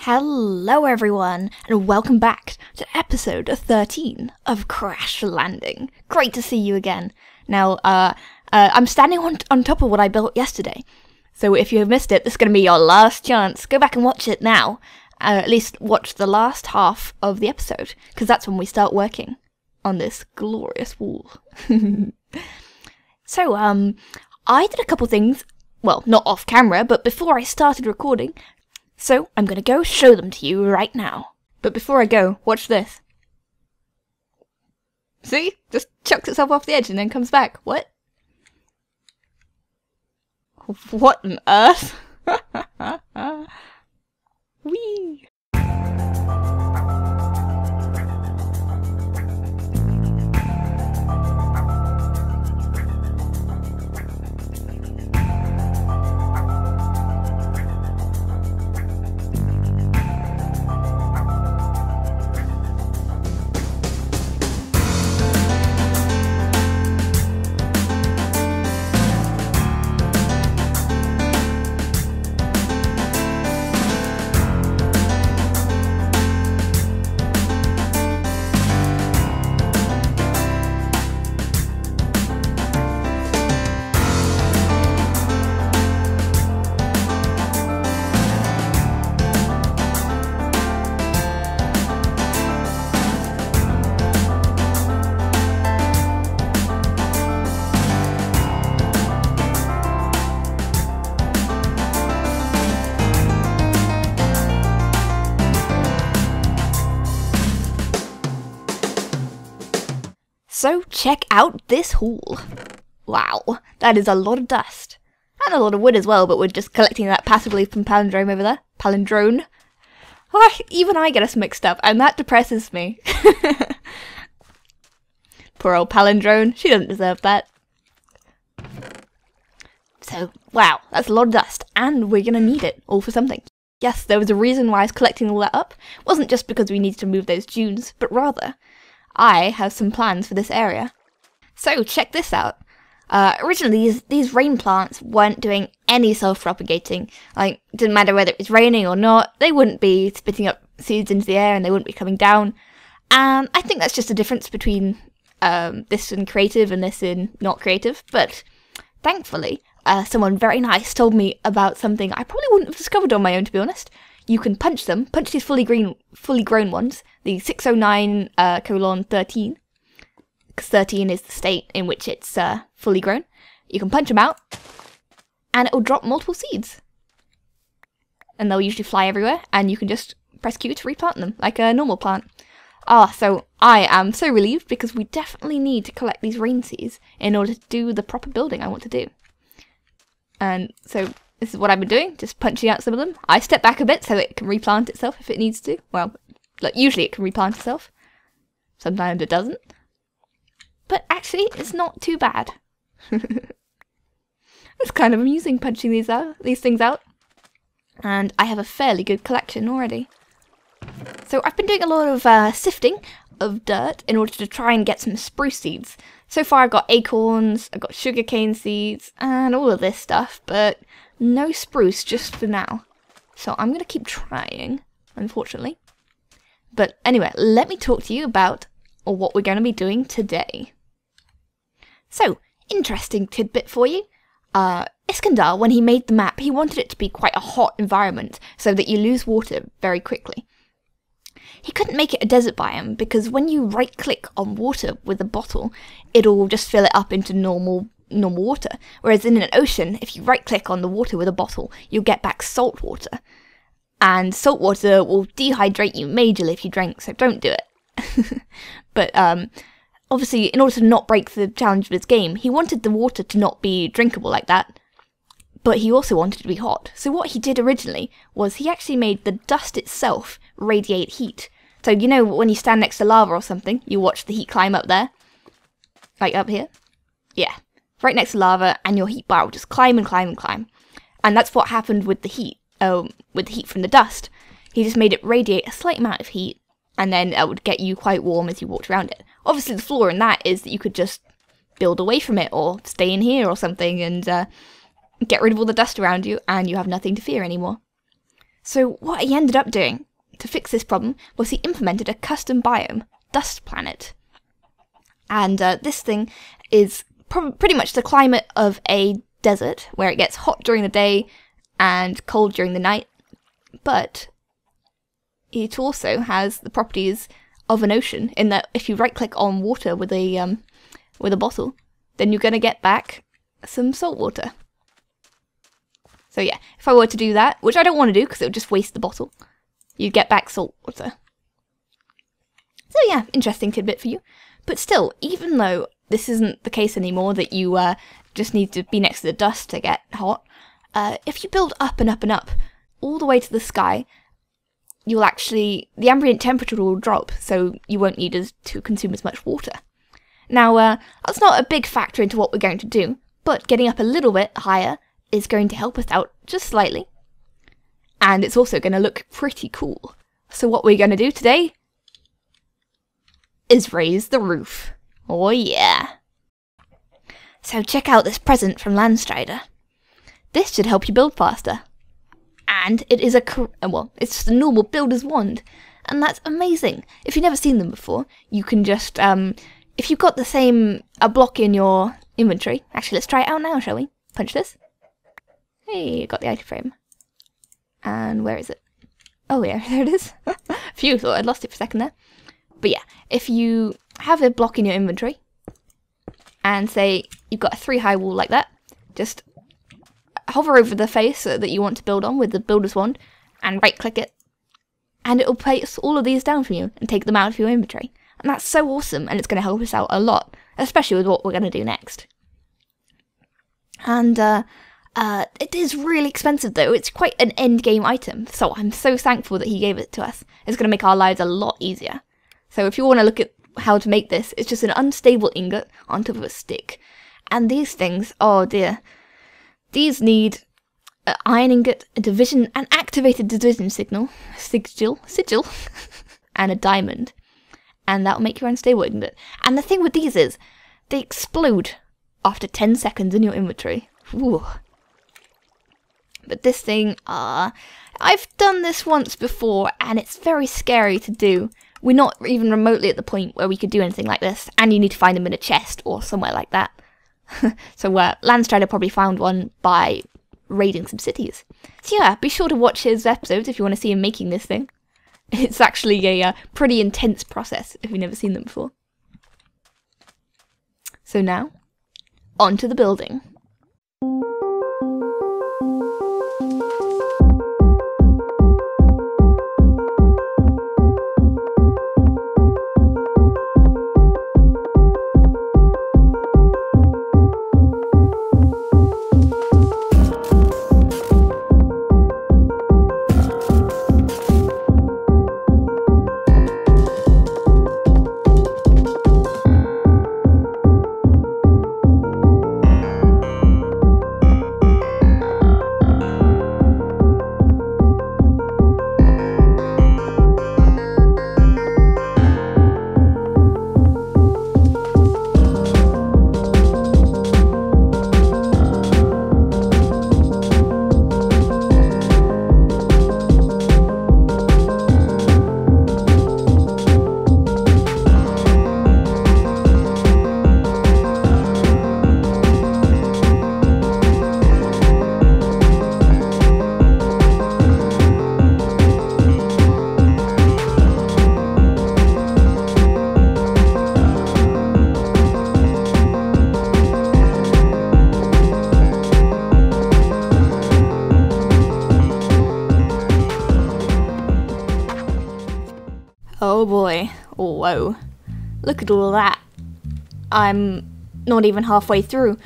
Hello everyone, and welcome back to episode 13 of Crash Landing. Great to see you again. Now, I'm standing on top of what I built yesterday, so if you have missed it, this is going to be your last chance. Go back and watch it now. At least watch the last half of the episode, because that's when we start working on this glorious wall. So, I did a couple things, well, not off camera, but before I started recording. So, I'm going to go show them to you right now. But before I go, watch this. See? Just chucks itself off the edge and then comes back. What? What on earth? Whee! So check out this haul. Wow, that is a lot of dust. And a lot of wood as well, but we're just collecting that passively from Palindrome over there. Palindrome. Oh, even I get us mixed up, and that depresses me. Poor old Palindrome, she doesn't deserve that. So, wow, that's a lot of dust, and we're gonna need it all for something. Yes, there was a reason why I was collecting all that up. It wasn't just because we needed to move those dunes, but rather, I have some plans for this area. So check this out. Originally these rain plants weren't doing any self-propagating. Like, didn't matter whether it was raining or not, they wouldn't be spitting up seeds into the air and they wouldn't be coming down. And I think that's just a difference between this in creative and this in not creative. But thankfully, someone very nice told me about something I probably wouldn't have discovered on my own, to be honest. You can punch these fully grown ones, the 609:13, because 13 is the state in which it's fully grown. You can punch them out, and it will drop multiple seeds. And they'll usually fly everywhere, and you can just press Q to replant them, like a normal plant. So I am so relieved, because we definitely need to collect these rain seeds in order to do the proper building I want to do. And so this is what I've been doing, just punching out some of them. I step back a bit so it can replant itself if it needs to. Well, like usually it can replant itself. Sometimes it doesn't. But actually, it's not too bad. It's kind of amusing punching these things out. And I have a fairly good collection already. So I've been doing a lot of sifting of dirt in order to try and get some spruce seeds. So far I've got acorns, I've got sugarcane seeds, and all of this stuff, but no spruce just for now. So I'm going to keep trying, unfortunately. But anyway, let me talk to you about what we're going to be doing today. So, interesting tidbit for you. Iskandar, when he made the map, he wanted it to be quite a hot environment so that you lose water very quickly. He couldn't make it a desert biome because when you right click on water with a bottle, it'll just fill it up into normal water. Whereas in an ocean, if you right click on the water with a bottle, you'll get back salt water. And salt water will dehydrate you majorly if you drink, so don't do it. But obviously, in order to not break the challenge of his game, he wanted the water to not be drinkable like that. But he also wanted it to be hot. So what he did originally was he actually made the dust itself radiate heat. So you know when you stand next to lava or something, you watch the heat climb up there? Like up here? Yeah. Right next to lava, and your heat bar will just climb and climb and climb. And that's what happened with the heat from the dust. He just made it radiate a slight amount of heat, and then it would get you quite warm as you walked around it. Obviously the flaw in that is that you could just build away from it, or stay in here or something, and get rid of all the dust around you, and you have nothing to fear anymore. So what he ended up doing to fix this problem was he implemented a custom biome, Dust Planet. And this thing is pretty much the climate of a desert, where it gets hot during the day and cold during the night, but it also has the properties of an ocean, in that if you right click on water with a bottle, then you're going to get back some salt water. So yeah, if I were to do that, which I don't want to do because it would just waste the bottle, you'd get back salt water. So yeah, interesting tidbit for you. But still, even though this isn't the case anymore, that you just need to be next to the dust to get hot, if you build up and up and up, all the way to the sky, you'll actually, the ambient temperature will drop, so you won't need to consume as much water. Now, that's not a big factor into what we're going to do, but getting up a little bit higher is going to help us out just slightly. And it's also going to look pretty cool. So what we're going to do today is raise the roof. Oh yeah! So check out this present from Landstryder. This should help you build faster. And it is it's just a normal builder's wand, and that's amazing. If you've never seen them before, you can just, if you've got a block in your inventory, actually let's try it out now, shall we? Punch this. Hey, got the item frame. And where is it? Oh yeah, there it is. Phew, thought I'd lost it for a second there. But yeah, if you have a block in your inventory, and say you've got a 3-high wall like that, just hover over the face that you want to build on with the builder's wand, and right click it, and it'll place all of these down for you and take them out of your inventory. And that's so awesome, and it's going to help us out a lot, especially with what we're going to do next. And it is really expensive though. It's quite an end game item, so I'm so thankful that he gave it to us. It's going to make our lives a lot easier. So if you want to look at how to make this, it's just an unstable ingot on top of a stick. And these things, oh dear, these need an iron ingot, a division, an activated division sigil, and a diamond. And that'll make your unstable ingot. And the thing with these is, they explode after 10 seconds in your inventory. Ooh. But this thing, I've done this once before, and it's very scary to do. We're not even remotely at the point where we could do anything like this, and you need to find them in a chest or somewhere like that. So Landstryder probably found one by raiding some cities. So yeah, be sure to watch his episodes if you want to see him making this thing. It's actually a pretty intense process if you've never seen them before. So now, on to the building. Oh boy, oh whoa, look at all that. I'm not even halfway through,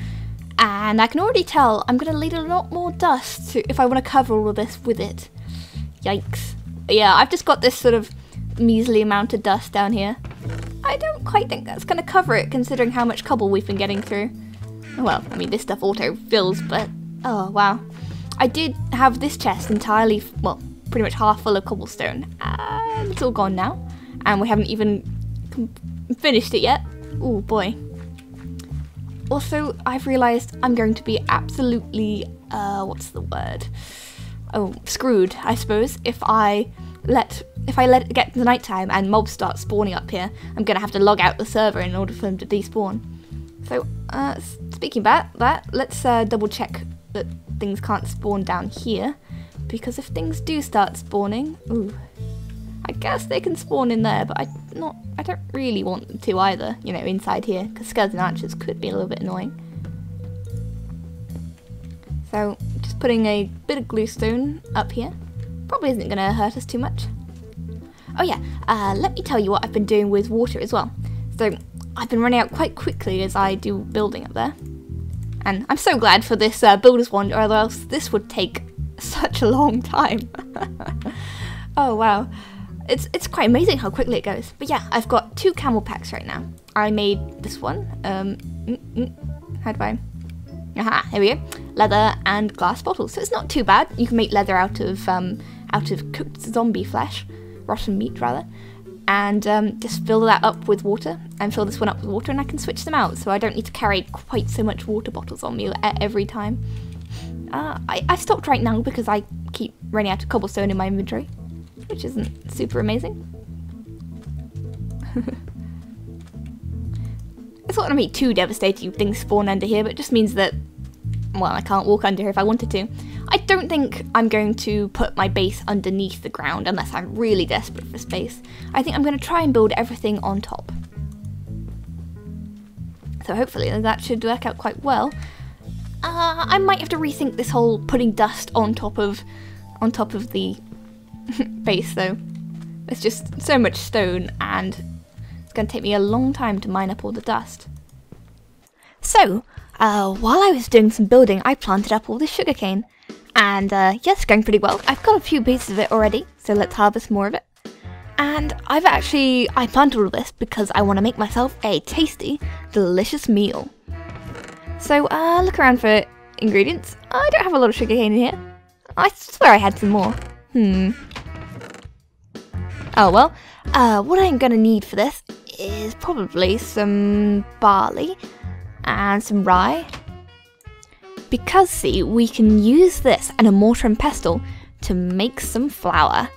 and I can already tell I'm going to need a lot more dust if I want to cover all of this with it. Yikes. Yeah, I've just got this sort of measly amount of dust down here. I don't quite think that's going to cover it, considering how much cobble we've been getting through. Well, I mean, this stuff auto fills, but oh wow. I did have this chest entirely, well, pretty much half full of cobblestone, and it's all gone now, and we haven't even finished it yet. Oh boy. Also, I've realised I'm going to be absolutely, what's the word? screwed, I suppose. If I let it get to nighttime and mobs start spawning up here, I'm gonna have to log out the server in order for them to despawn. So, speaking about that, let's double check that things can't spawn down here, because if things do start spawning, ooh, I guess they can spawn in there, but I don't really want them to either, you know, inside here, because skeleton archers could be a little bit annoying. So, just putting a bit of glue-stone up here, probably isn't going to hurt us too much. Oh yeah, let me tell you what I've been doing with water as well. So, I've been running out quite quickly as I do building up there. And I'm so glad for this builder's wand, or else this would take such a long time. Oh wow. It's quite amazing how quickly it goes. But yeah, I've got 2 camel packs right now. I made this one. How do I... Aha, here we go. Leather and glass bottles. So it's not too bad. You can make leather out of cooked zombie flesh. Rotten meat, rather. And just fill that up with water. And fill this one up with water, and I can switch them out. So I don't need to carry quite so much water bottles on me every time. I stopped right now because I keep running out of cobblestone in my inventory, which isn't super amazing. It's not going to be too devastating if things spawn under here, but it just means that, well, I can't walk under here if I wanted to. I don't think I'm going to put my base underneath the ground unless I'm really desperate for space. I think I'm going to try and build everything on top. So hopefully that should work out quite well. I might have to rethink this whole putting dust on top of the base though. It's just so much stone and it's going to take me a long time to mine up all the dust. So, while I was doing some building, I planted up all this sugarcane. And yes, it's going pretty well. I've got a few pieces of it already, so let's harvest more of it. And I planted all of this because I want to make myself a tasty, delicious meal. So, look around for ingredients. I don't have a lot of sugarcane in here. I swear I had some more. Oh well, what I'm going to need for this is probably some barley and some rye. Because, see, we can use this and a mortar and pestle to make some flour.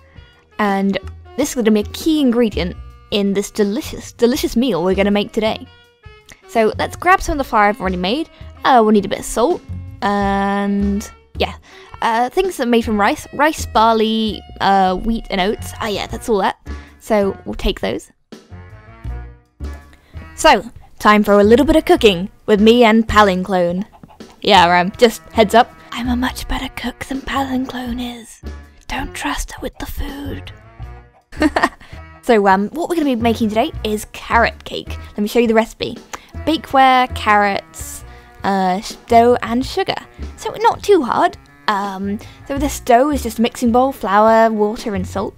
And this is going to be a key ingredient in this delicious, delicious meal we're going to make today. So let's grab some of the flour I've already made. We'll need a bit of salt, and yeah, things that are made from rice, barley, wheat and oats. Yeah, that's all that. So we'll take those. So, time for a little bit of cooking with me and Palindrome. Yeah, just heads up, I'm a much better cook than Palindrome is. Don't trust her with the food. So what we're going to be making today is carrot cake. Let me show you the recipe. Bakeware, carrots, dough and sugar. So not too hard. So this dough is just a mixing bowl, flour, water and salt.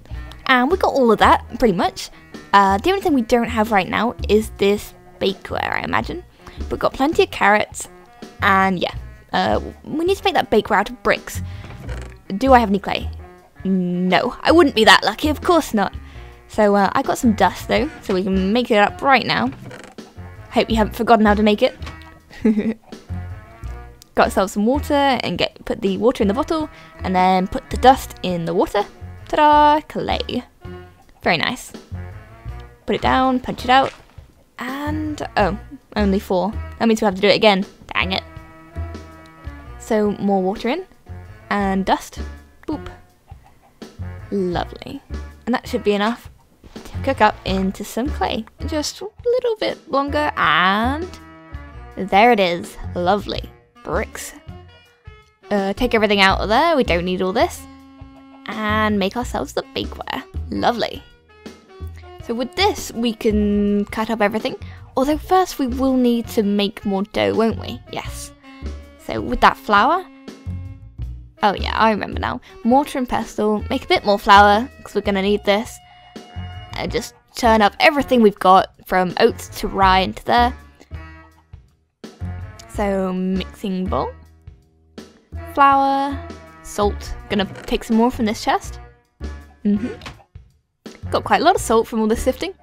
And we got all of that, pretty much. The only thing we don't have right now is this bakeware, I imagine. We've got plenty of carrots, and yeah, we need to make that bakeware out of bricks. Do I have any clay? No, I wouldn't be that lucky, of course not. So I got some dust though, so we can make it up right now. Hope you haven't forgotten how to make it. Got ourselves some water and put the water in the bottle, and then put the dust in the water. Ta-da! Clay. Very nice. Put it down, punch it out, and oh, only 4. That means we'll have to do it again. Dang it. So more water in, and dust. Boop. Lovely. And that should be enough to cook up into some clay. Just a little bit longer, and there it is. Lovely. Bricks. Take everything out of there, we don't need all this, and make ourselves the bakeware. Lovely. So with this we can cut up everything, although first we will need to make more dough, won't we? Yes. So with that flour, oh yeah, I remember now, mortar and pestle, make a bit more flour because we're going to need this, and just turn up everything we've got from oats to rye into there. So, mixing bowl, flour, salt. Gonna pick some more from this chest. Got quite a lot of salt from all this sifting.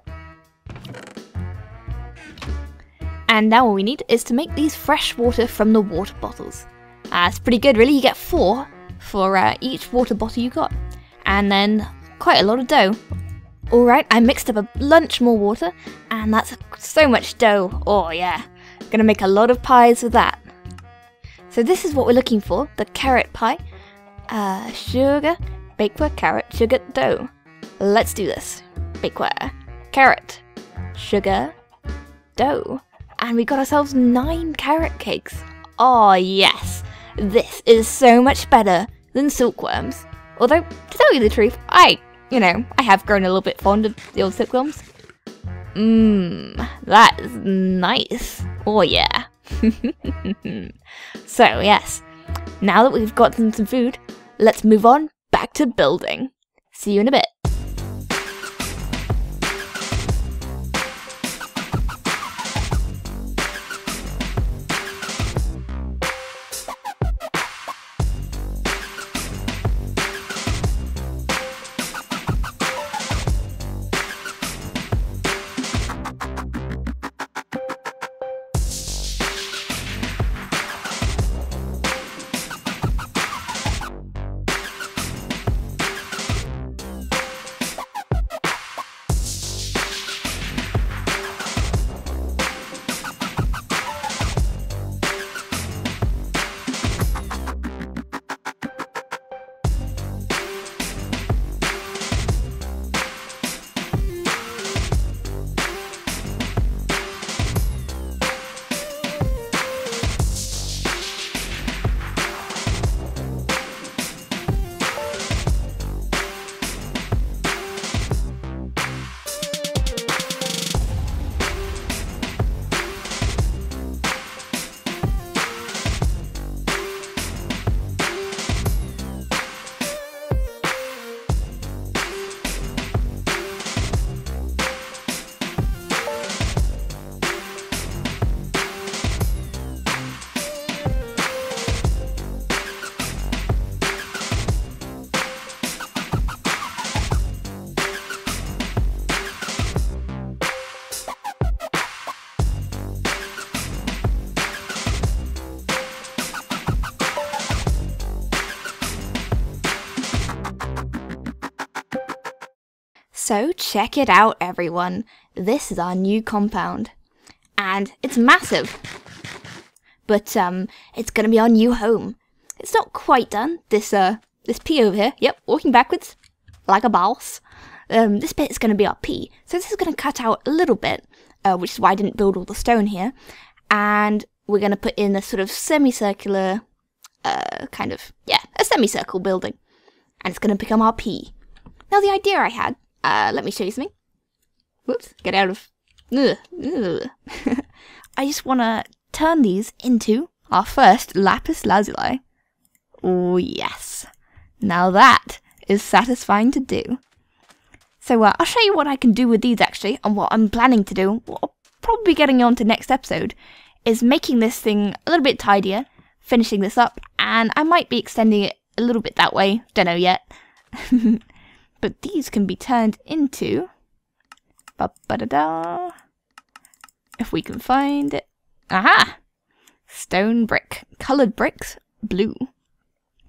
And now all we need is to make these fresh water from the water bottles. It's pretty good, really. You get 4 for each water bottle you got. And then quite a lot of dough. Alright, I mixed up a lunch more water, and that's so much dough. Oh yeah, gonna make a lot of pies with that. So this is what we're looking for, the carrot pie. Sugar, bakeware, carrot, sugar, dough. Let's do this. Bakeware, carrot, sugar, dough. And we got ourselves 9 carrot cakes. Oh yes, this is so much better than silkworms. Although, to tell you the truth, I have grown a little bit fond of the old silkworms. That is nice. Oh yeah. So yes, now that we've gotten some food, let's move on back to building. See you in a bit. So check it out, everyone. This is our new compound. And it's massive. But it's gonna be our new home. It's not quite done. This P over here, yep, walking backwards like a boss. This bit is gonna be our P. So this is gonna cut out a little bit, which is why I didn't build all the stone here. And we're gonna put in a sort of semicircular, a semicircle building. And it's gonna become our P. Now the idea I had, let me show you something. Whoops, get out of... I just want to turn these into our first lapis lazuli. Oh yes. Now that is satisfying to do. So I'll show you what I can do with these actually, and what I'm planning to do, what I'll probably be getting on to next episode, is making this thing a little bit tidier, finishing this up, and I might be extending it a little bit that way, don't know yet. But these can be turned into, if we can find it, aha, stone brick, coloured bricks, blue.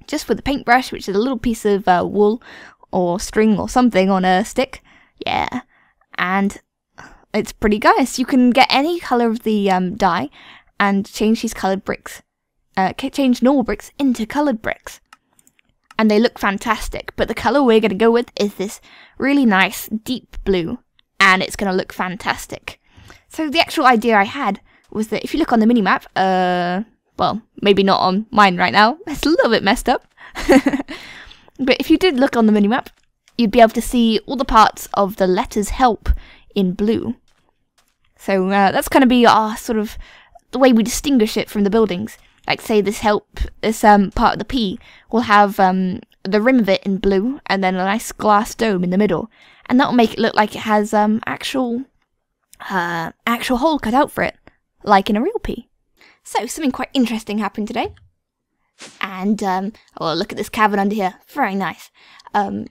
Just with a paintbrush, which is a little piece of wool or string or something on a stick, yeah, and it's pretty nice. You can get any colour of the dye and change these coloured bricks, change normal bricks into coloured bricks. And they look fantastic, but the colour we're going to go with is this really nice deep blue, and it's going to look fantastic. So the actual idea I had was that if you look on the minimap, well, maybe not on mine right now, it's a little bit messed up, but if you did look on the minimap, you'd be able to see all the parts of the letters help in blue. So that's going to be our sort of, the way we distinguish it from the buildings. Like say this part of the P will have the rim of it in blue and then a nice glass dome in the middle, and that'll make it look like it has actual hole cut out for it, like in a real P. So something quite interesting happened today, and oh, look at this cavern under here, very nice. But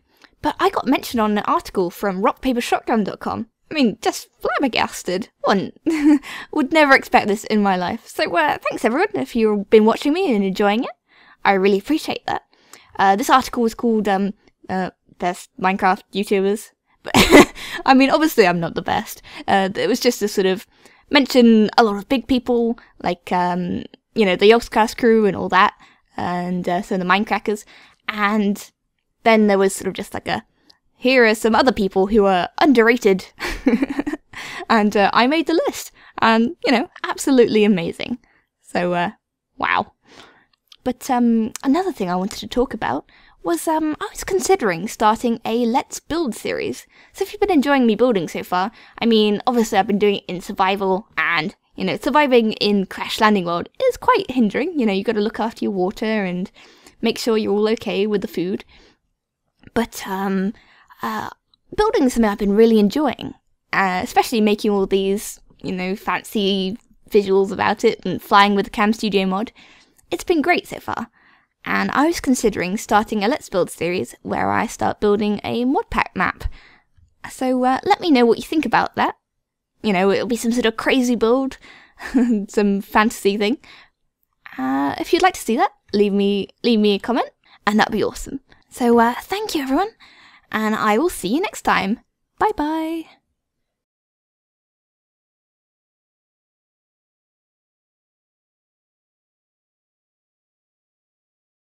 I got mentioned on an article from rockpapershotgun.com. I mean, just flabbergasted. Would never expect this in my life. So thanks everyone if you've been watching me and enjoying it. I really appreciate that. This article was called Best Minecraft YouTubers. But I mean, obviously I'm not the best. It was just to sort of mention a lot of big people, like, you know, the Yogscast crew and all that, and so the Minecrackers. And then there was sort of just like here are some other people who are underrated. And I made the list. And, you know, absolutely amazing. So, wow. But another thing I wanted to talk about was I was considering starting a Let's Build series. So if you've been enjoying me building so far, I mean, obviously I've been doing it in survival, and, you know, surviving in Crash Landing World is quite hindering. You know, you've got to look after your water and make sure you're all okay with the food. But building is something I've been really enjoying, especially making all these, you know, fancy visuals about it and flying with the Cam Studio mod. It's been great so far. And I was considering starting a Let's Build series where I start building a modpack map. So let me know what you think about that. You know, it'll be some sort of crazy build, some fantasy thing. If you'd like to see that, leave me a comment, and that'd be awesome. So thank you everyone, and I will see you next time. Bye bye.